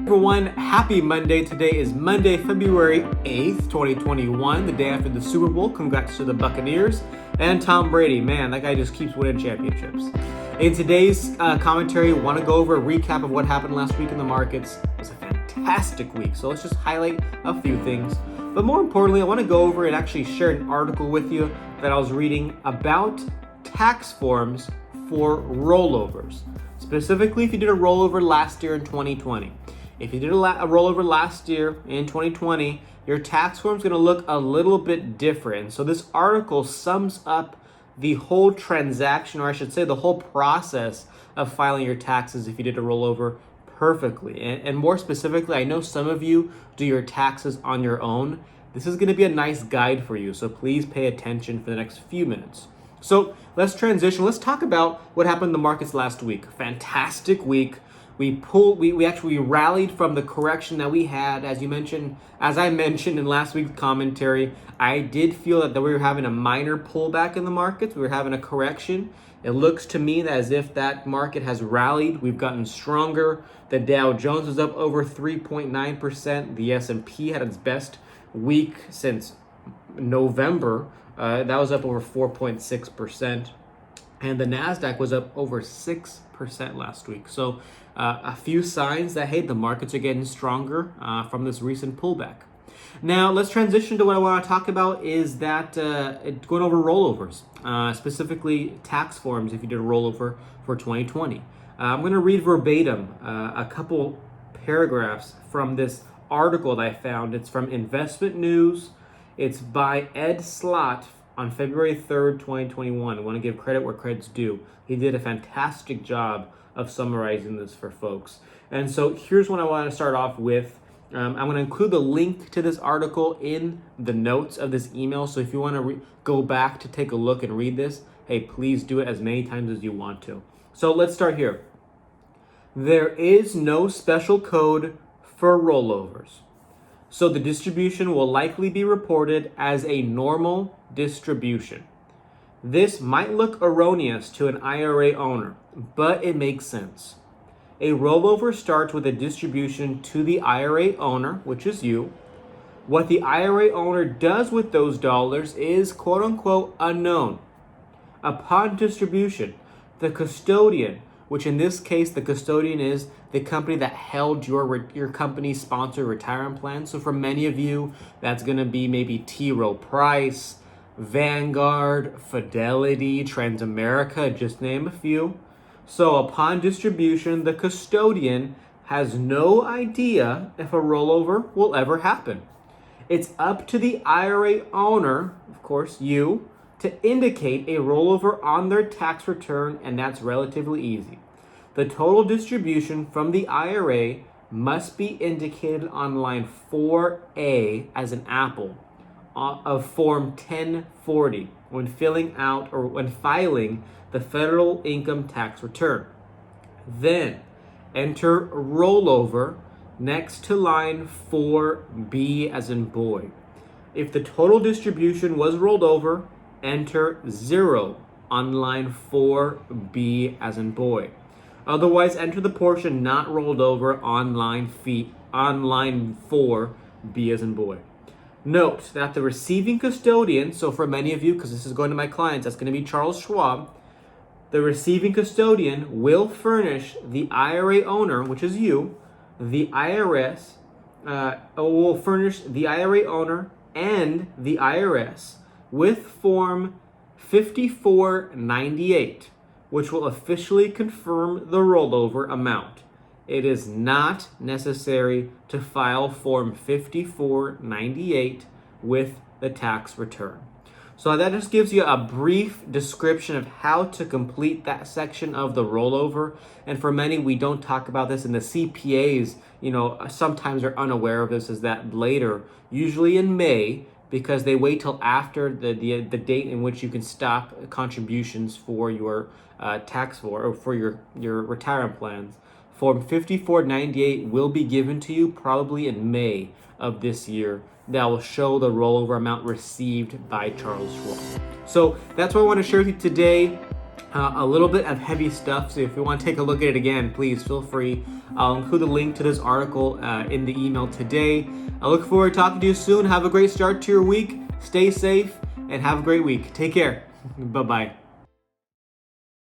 Everyone, happy Monday. Today is Monday, February 8th, 2021, the day after the Super Bowl. Congrats to the Buccaneers and Tom Brady. Man, that guy just keeps winning championships. In today's commentary, I want to go over a recap of what happened last week in the markets. It was a fantastic week, so let's just highlight a few things. But more importantly, I want to go over and actually share an article with you that I was reading about tax forms for rollovers. Specifically, if you did a rollover last year in 2020. If you did a rollover last year in 2020, your tax form is going to look a little bit different. So this article sums up the whole transaction, or I should say the whole process of filing your taxes if you did a rollover perfectly. And more specifically, I know some of you do your taxes on your own. This is going to be a nice guide for you, so please pay attention for the next few minutes. So let's transition. Let's talk about what happened in the markets last week. Fantastic week. We actually rallied from the correction that we had, as I mentioned in last week's commentary. I did feel that we were having a minor pullback in the markets. We were having a correction. It looks to me as if that market has rallied. We've gotten stronger. The Dow Jones was up over 3.9%. The S&P had its best week since November. That was up over 4.6%. And the NASDAQ was up over 6% last week. So a few signs that, hey, the markets are getting stronger from this recent pullback. Now, let's transition to what I want to talk about is that going over rollovers, specifically tax forms if you did a rollover for 2020. I'm going to read verbatim a couple paragraphs from this article that I found. It's from Investment News. It's by Ed Slott on February 3rd, 2021. I want to give credit where credit's due. He did a fantastic job of summarizing this for folks. And so here's what I want to start off with. I'm going to include the link to this article in the notes of this email. So if you want to go back to take a look and read this, hey, please do it as many times as you want to. So let's start here. There is no special code for rollovers. So the distribution will likely be reported as a normal distribution. This might look erroneous to an IRA owner, but it makes sense. A rollover starts with a distribution to the IRA owner, which is you. What the IRA owner does with those dollars is quote unquote unknown. Upon distribution, the custodian, which in this case, the custodian is the company that held your company's sponsored retirement plan. So for many of you, that's going to be maybe T. Rowe Price, Vanguard, Fidelity, Transamerica, just name a few. So upon distribution, the custodian has no idea if a rollover will ever happen. It's up to the IRA owner, of course, you, to indicate a rollover on their tax return, and that's relatively easy. The total distribution from the IRA must be indicated on line 4A as an apple of Form 1040 when filing the federal income tax return. Then enter rollover next to line 4B as in boy. If the total distribution was rolled over, enter 0 on line 4B as in boy. Otherwise, enter the portion not rolled over on line 4B as in boy. Note that the receiving custodian, so for many of you, because this is going to my clients, that's going to be Charles Schwab, the receiving custodian will furnish the IRA owner, which is you, the IRS, will furnish the IRA owner and the IRS with Form 5498, which will officially confirm the rollover amount. It is not necessary to file Form 5498 with the tax return. So that just gives you a brief description of how to complete that section of the rollover. And for many, we don't talk about this, and the CPAs, sometimes are unaware of this, is that later, usually in May, because they wait till after the date in which you can stop contributions for your for your retirement plans. Form 5498 will be given to you probably in May of this year. That will show the rollover amount received by Charles Schwab. So that's what I want to share with you today. A little bit of heavy stuff, so if you want to take a look at it again, please feel free. I'll include a link to this article in the email today. I look forward to talking to you soon. Have a great start to your week. Stay safe and have a great week. Take care. Bye-bye.